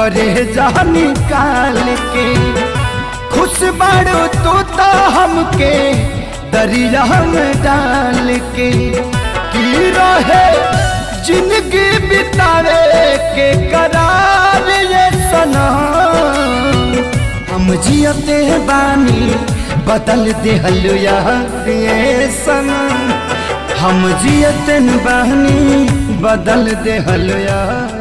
करे जा निकाल के। खुश बाड़ो तू तो हमके दरिया में डाल के। की रहे जिंदगी बितावे के करार ये सनम। हम जियते बानी बदल दे हलुया ये सनम। हम जियते बानी बदल दे हलुया।